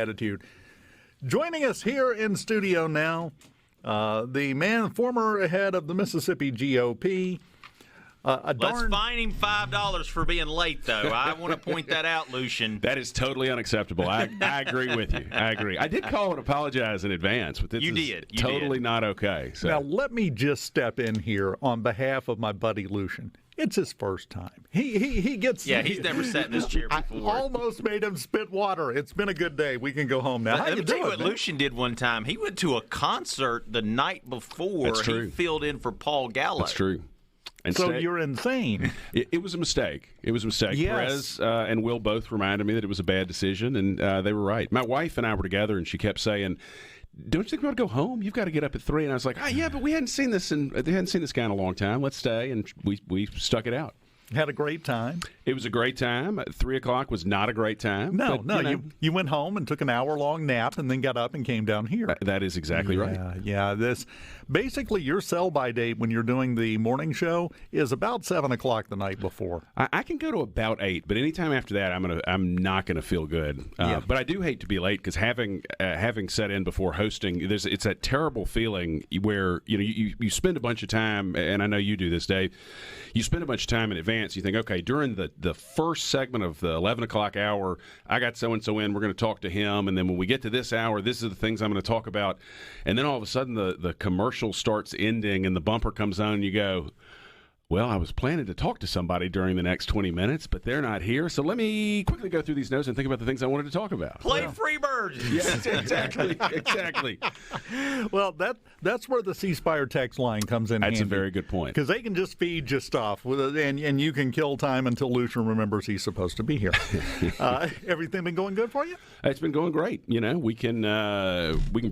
Attitude. Joining us here in studio now, the former head of the Mississippi GOP. Let's fine him $5 for being late, though. I want to point that out, Lucien. That is totally unacceptable. I agree with you. I agree. I did call and apologize in advance, but this is totally not okay. So. Now, let me just step in here on behalf of my buddy Lucien. It's his first time. He gets. Yeah, he's never sat in this chair before. I almost made him spit water. It's been a good day. We can go home now. Let me tell you what Lucien did one time. He went to a concert the night before. He filled in for Paul Gallo. That's true. And so you're insane. It was a mistake. It was a mistake. Yes. Perez and Will both reminded me that it was a bad decision, and they were right. My wife and I were together, and she kept saying, "Don't you think we ought to go home? You've got to get up at 3." And I was like, yeah, but we hadn't seen this guy in a long time. Let's stay, and we stuck it out. Had a great time. It was a great time. 3 o'clock was not a great time. No, you went home and took an hour-long nap and then got up and came down here. That is exactly right. Yeah. Basically, your sell-by date when you're doing the morning show is about 7 o'clock the night before. I can go to about 8, but anytime after that, I'm not going to feel good. But I do hate to be late because having set in before hosting, it's that terrible feeling where you spend a bunch of time, and I know you do this, Dave. You spend a bunch of time in advance. You think, okay, during the first segment of the 11 o'clock hour, I got so-and-so in, we're going to talk to him, and then when we get to this hour, this is the things I'm going to talk about. And then all of a sudden the commercial starts ending and the bumper comes on and you go, well, I was planning to talk to somebody during the next 20 minutes, but they're not here. So let me quickly go through these notes and think about the things I wanted to talk about. Play Freebirds. Yes, exactly. Well, that's where the C Spire text line comes in handy. That's a very good point. Because they can just feed you stuff, and you can kill time until Lucien remembers he's supposed to be here. Everything been going good for you? It's been going great. We can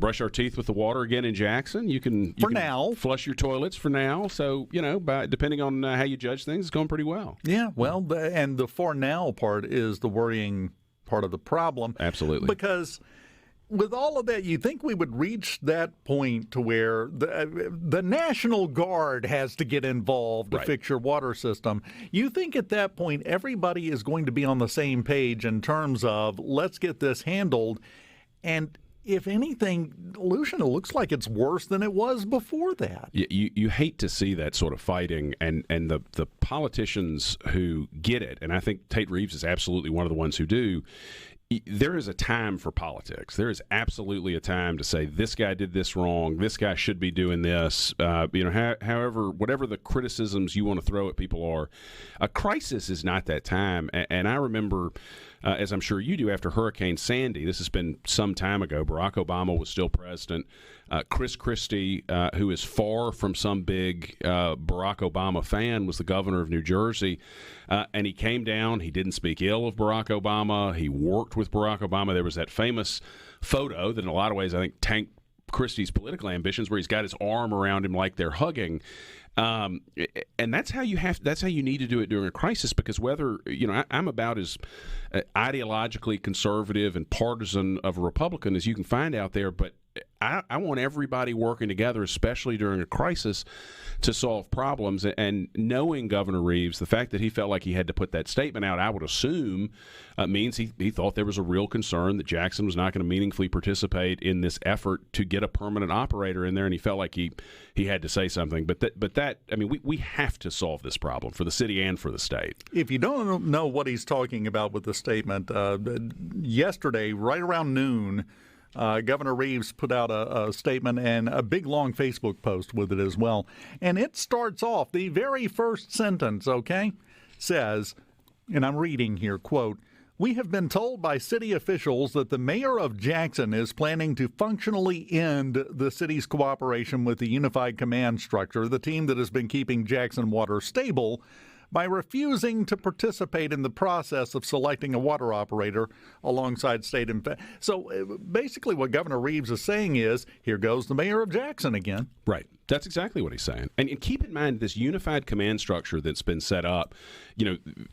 brush our teeth with the water again in Jackson. You can now flush your toilets for now. So depending on how you judge things, it's going pretty well. Yeah, well, and the for now part is the worrying part of the problem. Absolutely. Because with all of that, you think we would reach that point to where the National Guard has to get involved to fix your water system. You think at that point everybody is going to be on the same page in terms of let's get this handled. And if anything, Lucien, it looks like it's worse than it was before that. You hate to see that sort of fighting, and the politicians who get it, and I think Tate Reeves is absolutely one of the ones who do. There is a time for politics. There is absolutely a time to say this guy did this wrong. This guy should be doing this. However, whatever the criticisms you want to throw at people are, a crisis is not that time. And I remember, as I'm sure you do, after Hurricane Sandy, this has been some time ago. Barack Obama was still president. Chris Christie, who is far from some big Barack Obama fan, was the governor of New Jersey. And he came down. He didn't speak ill of Barack Obama. He worked with Barack Obama. There was that famous photo that in a lot of ways I think tanked Christie's political ambitions, where he's got his arm around him like they're hugging. And that's how you need to do it during a crisis, because whether, I'm about as ideologically conservative and partisan of a Republican as you can find out there, but I want everybody working together, especially during a crisis, to solve problems. And knowing Governor Reeves, the fact that he felt like he had to put that statement out, I would assume means he thought there was a real concern that Jackson was not going to meaningfully participate in this effort to get a permanent operator in there, and he felt like he had to say something. But we have to solve this problem for the city and for the state. If you don't know what he's talking about with the statement, yesterday, right around noon, Governor Reeves put out a statement and a big, long Facebook post with it as well. And it starts off, the very first sentence, says, and I'm reading here, quote, "We have been told by city officials that the mayor of Jackson is planning to functionally end the city's cooperation with the Unified Command Structure, the team that has been keeping Jackson water stable, by refusing to participate in the process of selecting a water operator alongside state and So basically what Governor Reeves is saying is, here goes the mayor of Jackson again. Right. That's exactly what he's saying. And keep in mind this unified command structure that's been set up.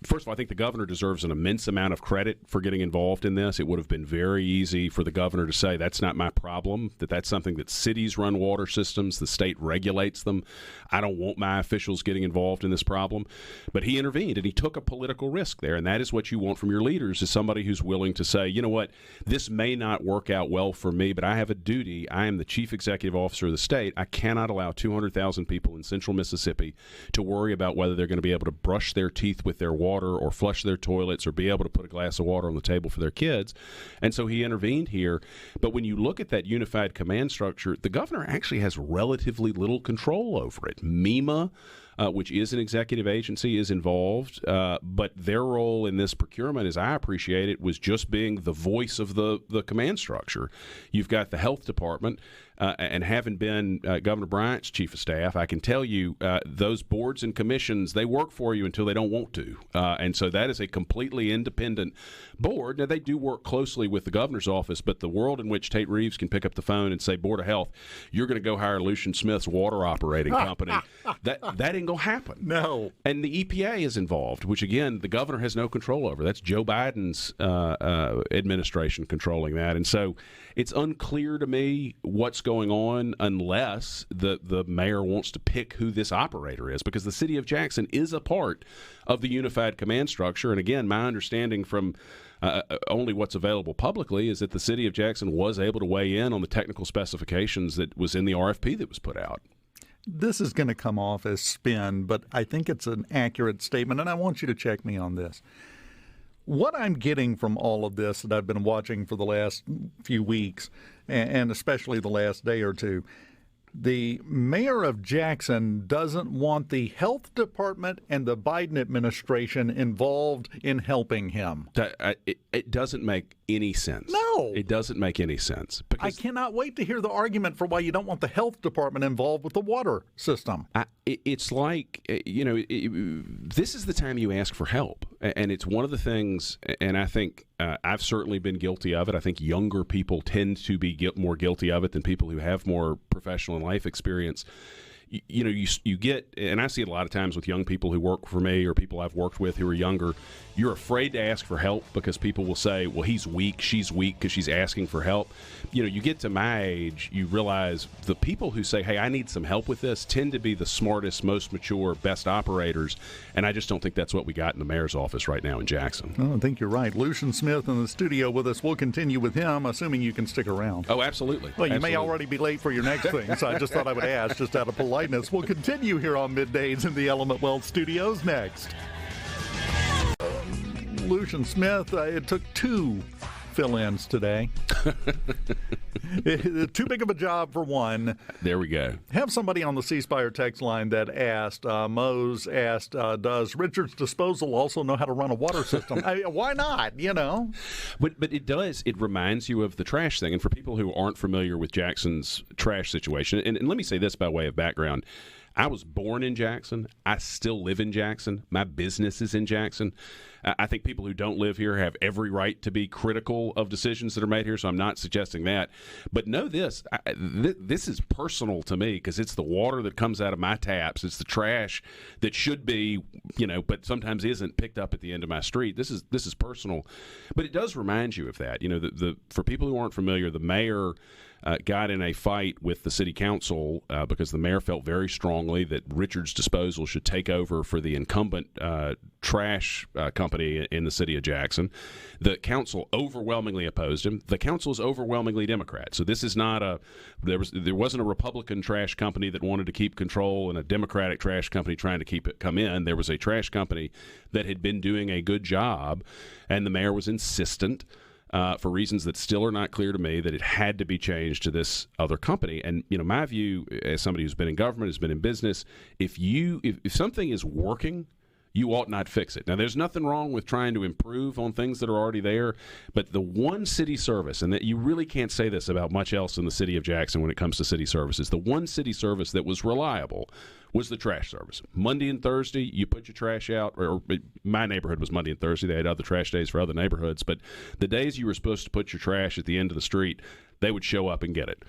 First of all, I think the governor deserves an immense amount of credit for getting involved in this. It would have been very easy for the governor to say, that's not my problem, that's something that cities run water systems, the state regulates them. I don't want my officials getting involved in this problem. But he intervened, and he took a political risk there, and that is what you want from your leaders, is somebody who's willing to say, you know what, this may not work out well for me, but I have a duty. I am the chief executive officer of the state. I cannot allow 200,000 people in central Mississippi to worry about whether they're going to be able to brush their teeth with their water or flush their toilets or be able to put a glass of water on the table for their kids. And so he intervened here. But when you look at that unified command structure, the governor actually has relatively little control over it. MEMA, which is an executive agency, is involved, but their role in this procurement, as I appreciate it, was just being the voice of the command structure. You've got the health department, and having been Governor Bryant's chief of staff, I can tell you those boards and commissions, they work for you until they don't want to. And so that is a completely independent board. Now, they do work closely with the governor's office, but the world in which Tate Reeves can pick up the phone and say, Board of Health, you're going to go hire Lucien Smith's water operating company, that ain't going to happen. No. And the EPA is involved, which, again, the governor has no control over. That's Joe Biden's administration controlling that. And so it's unclear to me what's going on unless the mayor wants to pick who this operator is, because the city of Jackson is a part of the unified command structure. And again, my understanding from only what's available publicly is that the city of Jackson was able to weigh in on the technical specifications that was in the RFP that was put out. This is going to come off as spin, but I think it's an accurate statement, and I want you to check me on this. What I'm getting from all of this that I've been watching for the last few weeks, and especially the last day or two, the mayor of Jackson doesn't want the health department and the Biden administration involved in helping him. It doesn't make any sense. No. It doesn't make any sense. I cannot wait to hear the argument for why you don't want the health department involved with the water system. It's like, this is the time you ask for help. And it's one of the things, and I think I've certainly been guilty of it. I think younger people tend to be more guilty of it than people who have more professional and life experience. You get, and I see it a lot of times with young people who work for me or people I've worked with who are younger, you're afraid to ask for help because people will say, well, he's weak, she's weak because she's asking for help. You get to my age, you realize the people who say, hey, I need some help with this tend to be the smartest, most mature, best operators, and I just don't think that's what we got in the mayor's office right now in Jackson. I think you're right. Lucien Smith in the studio with us. We'll continue with him, assuming you can stick around. Oh, absolutely. Well, you may already be late for your next thing, so I just thought I would ask just out of politeness. We'll continue here on Middays in the Element Wealth Studios next. Lucien Smith, it took 2 fill-ins today. Too big of a job for one. There we go. Have somebody on the C Spire text line that asked, Mose asked, does Richards Disposal also know how to run a water system? Why not, But it does. It reminds you of the trash thing. And for people who aren't familiar with Jackson's trash situation, and let me say this by way of background. I was born in Jackson. I still live in Jackson. My business is in Jackson. I think people who don't live here have every right to be critical of decisions that are made here, so I'm not suggesting that. But know this, this is personal to me because it's the water that comes out of my taps. It's the trash that should be, but sometimes isn't picked up at the end of my street. This is personal. But it does remind you of that. For people who aren't familiar, the mayor got in a fight with the city council because the mayor felt very strongly that Richards Disposal should take over for the incumbent trash company in the city of Jackson. The council overwhelmingly opposed him. The council is overwhelmingly Democrat. So this is not there wasn't a Republican trash company that wanted to keep control and a Democratic trash company trying to keep it come in. There was a trash company that had been doing a good job, and the mayor was insistent for reasons that still are not clear to me, that it had to be changed to this other company. And my view as somebody who's been in government, has been in business, if something is working, you ought not fix it. Now, there's nothing wrong with trying to improve on things that are already there, but the one city service, and that you really can't say this about much else in the city of Jackson when it comes to city services, the one city service that was reliable was the trash service. Monday and Thursday, you put your trash out, or my neighborhood was Monday and Thursday. They had other trash days for other neighborhoods, but the days you were supposed to put your trash at the end of the street, they would show up and get it.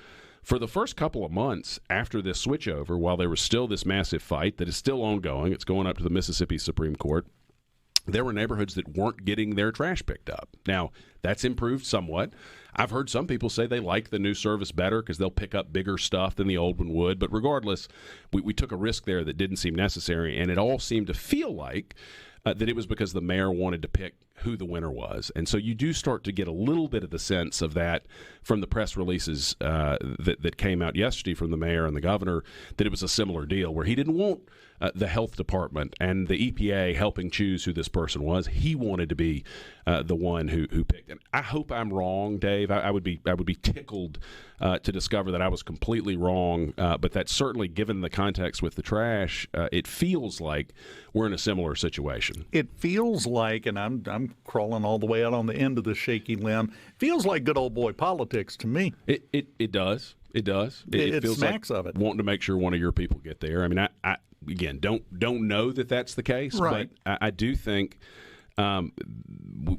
For the first couple of months after this switchover, while there was still this massive fight that is still ongoing, it's going up to the Mississippi Supreme Court, there were neighborhoods that weren't getting their trash picked up. Now, that's improved somewhat. I've heard some people say they like the new service better because they'll pick up bigger stuff than the old one would. But regardless, we took a risk there that didn't seem necessary, and it all seemed to feel like that it was because the mayor wanted to pick who the winner was. And so you do start to get a little bit of the sense of that from the press releases that came out yesterday from the mayor and the governor, that it was a similar deal where he didn't want the health department and the EPA helping choose who this person was. He wanted to be the one who picked. And I hope I'm wrong, Dave. I would be tickled to discover that I was completely wrong. But that's certainly, given the context with the trash, it feels like we're in a similar situation. It feels like, and I'm crawling all the way out on the end of the shaky limb, feels like good old boy politics to me. It does. It does. It feels smacks like of it. Wanting to make sure one of your people get there. I mean, I again don't know that that's the case, right. But I do think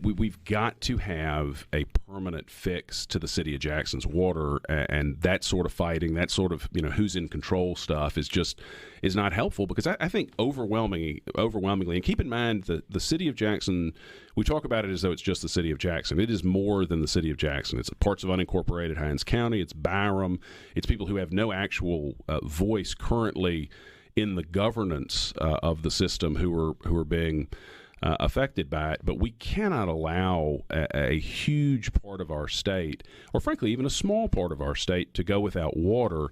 we've got to have a permanent fix to the city of Jackson's water, and that sort of fighting, that sort of who's in control stuff is not helpful, because I think overwhelmingly, and keep in mind that the city of Jackson, we talk about it as though it's just the city of Jackson. It is more than the city of Jackson. It's parts of unincorporated Hinds County. It's Byram. It's people who have no actual voice currently in the governance of the system who are being affected by it. But we cannot allow a huge part of our state, or frankly even a small part of our state, to go without water.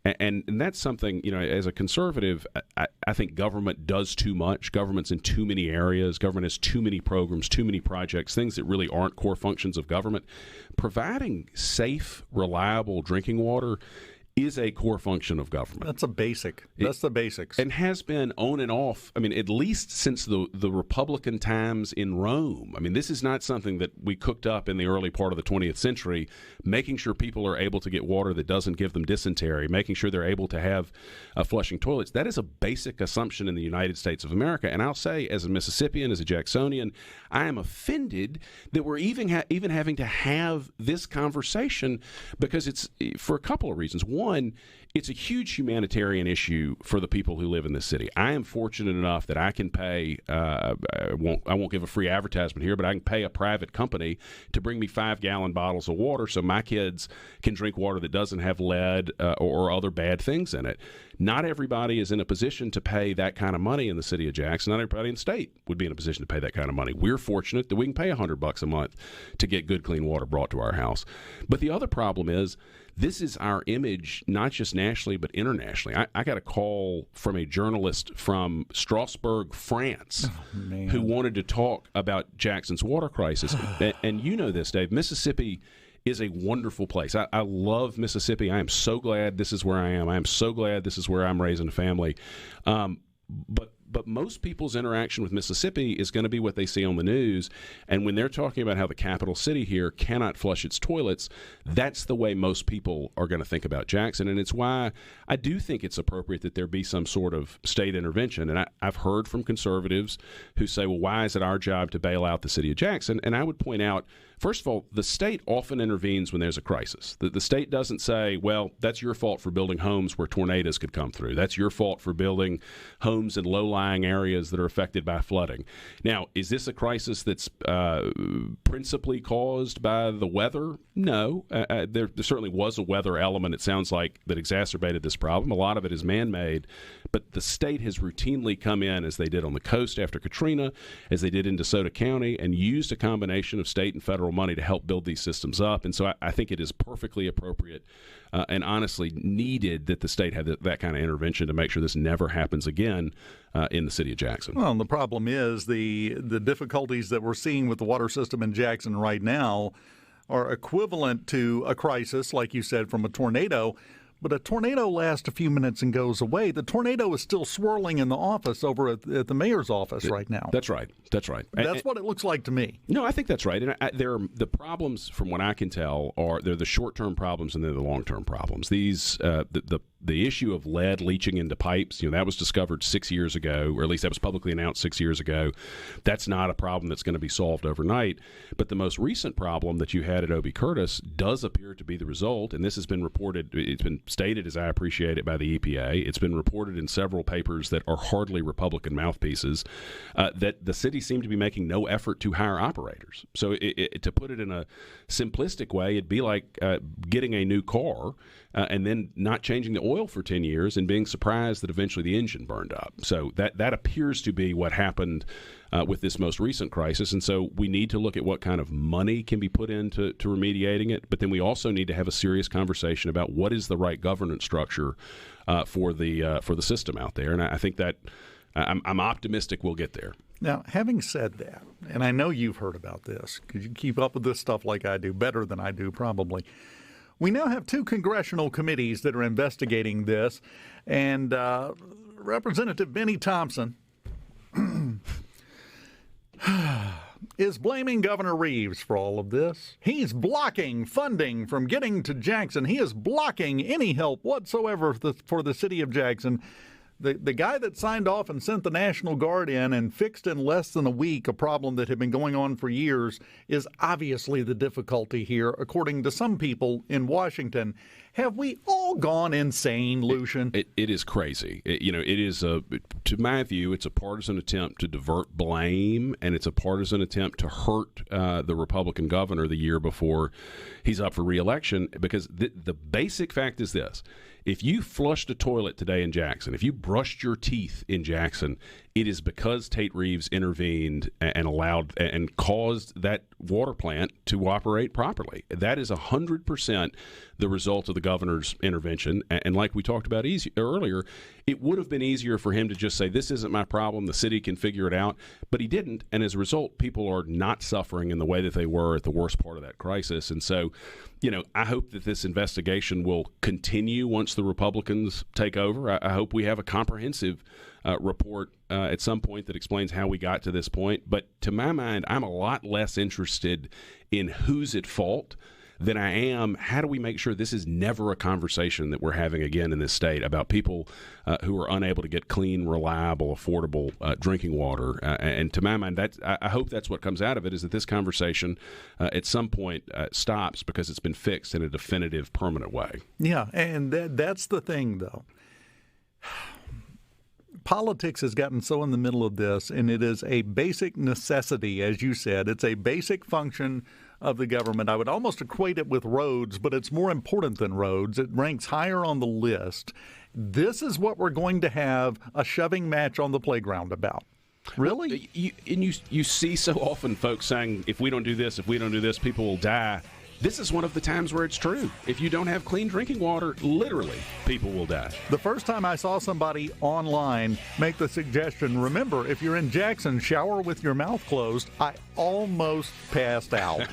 And that's something, as a conservative, I think government does too much. Government's in too many areas. Government has too many programs, too many projects, things that really aren't core functions of government. Providing safe, reliable drinking water is a core function of government. That's a basic. That's the basics. And has been on and off, at least since the Republican times in Rome. This is not something that we cooked up in the early part of the 20th century, making sure people are able to get water that doesn't give them dysentery, making sure they're able to have flushing toilets. That is a basic assumption in the United States of America. And I'll say, as a Mississippian, as a Jacksonian, I am offended that we're even having to have this conversation, because it's for a couple of reasons. One, it's a huge humanitarian issue for the people who live in this city. I am fortunate enough that I can pay, I won't give a free advertisement here, but I can pay a private company to bring me 5-gallon bottles of water so my kids can drink water that doesn't have lead or other bad things in it. Not everybody is in a position to pay that kind of money in the city of Jackson. Not everybody in the state would be in a position to pay that kind of money. We're fortunate that we can pay $100 a month to get good, clean water brought to our house. But the other problem is, this is our image, not just nationally, but internationally. I got a call from a journalist from Strasbourg, France, who wanted to talk about Jackson's water crisis. And you know this, Dave. Mississippi is a wonderful place. I love Mississippi. I am so glad this is where I am. I am so glad this is where I'm raising a family. But most people's interaction with Mississippi is going to be what they see on the news. And when they're talking about how the capital city here cannot flush its toilets, that's the way most people are going to think about Jackson. And it's why I do think it's appropriate that there be some sort of state intervention. And I've heard from conservatives who say, well, why is it our job to bail out the city of Jackson? And I would point out, first of all, the state often intervenes when there's a crisis. The state doesn't say, well, that's your fault for building homes where tornadoes could come through. That's your fault for building homes in low-lying areas that are affected by flooding. Now, is this a crisis that's principally caused by the weather? No. There certainly was a weather element, it sounds like, that exacerbated this problem. A lot of it is man-made. But the state has routinely come in, as they did on the coast after Katrina, as they did in DeSoto County, and used a combination of state and federal money to help build these systems up. And so I think it is perfectly appropriate and honestly needed that the state have that kind of intervention to make sure this never happens again in the city of Jackson. Well, and the problem is the difficulties that we're seeing with the water system in Jackson right now are equivalent to a crisis, like you said, from a tornado. But a tornado lasts a few minutes and goes away. The tornado is still swirling in the office over at the mayor's office right now. That's right. That's right. That's what it looks like to me. No, I think that's right. And the problems, from what I can tell, they're the short-term problems and they're the long-term problems. These the the issue of lead leaching into pipes, that was discovered 6 years ago, or at least that was publicly announced 6 years ago. That's not a problem that's going to be solved overnight. But the most recent problem that you had at O.B. Curtis does appear to be the result, and this has been reported, it's been stated, as I appreciate it, by the EPA. It's been reported in several papers that are hardly Republican mouthpieces, that the city seemed to be making no effort to hire operators. So to put it in a simplistic way, it'd be like getting a new car and then not changing the oil for 10 years and being surprised that eventually the engine burned up. So that appears to be what happened with this most recent crisis. And so we need to look at what kind of money can be put into remediating it. But then we also need to have a serious conversation about what is the right governance structure for the system out there. And I think that I'm optimistic we'll get there. Now, having said that, and I know you've heard about this because you keep up with this stuff like I do, better than I do probably. We now have 2 congressional committees that are investigating this, and Representative Bennie Thompson is blaming Governor Reeves for all of this. He's blocking funding from getting to Jackson. He is blocking any help whatsoever for the city of Jackson. The guy that signed off and sent the National Guard in and fixed in less than a week a problem that had been going on for years is obviously the difficulty here, according to some people in Washington. Have we all gone insane, Lucien? It is crazy. It is, to my view, it's a partisan attempt to divert blame, and it's a partisan attempt to hurt the Republican governor the year before he's up for re-election, because the basic fact is this. If you flushed a toilet today in Jackson, if you brushed your teeth in Jackson, it is because Tate Reeves intervened and allowed and caused that water plant to operate properly. That is 100% the result of the governor's intervention. And like we talked about earlier, it would have been easier for him to just say, this isn't my problem, the city can figure it out. But he didn't. And as a result, people are not suffering in the way that they were at the worst part of that crisis. And so, I hope that this investigation will continue once the Republicans take over. I hope we have a comprehensive report at some point that explains how we got to this point. But to my mind, I'm a lot less interested in who's at fault than I am how do we make sure this is never a conversation that we're having again in this state about people who are unable to get clean, reliable, affordable drinking water. And to my mind, I hope that's what comes out of it, is that this conversation at some point stops because it's been fixed in a definitive, permanent way. Yeah, and that's the thing, though. Politics has gotten so in the middle of this, and it is a basic necessity, as you said. It's a basic function of the government. I would almost equate it with roads, but it's more important than roads. It ranks higher on the list. This is what we're going to have a shoving match on the playground about. Really? You see so often folks saying, if we don't do this, people will die. This is one of the times where it's true. If you don't have clean drinking water, literally, people will die. The first time I saw somebody online make the suggestion, remember, if you're in Jackson, shower with your mouth closed, I almost passed out.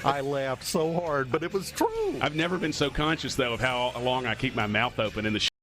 I laughed so hard, but it was true. I've never been so conscious, though, of how long I keep my mouth open in the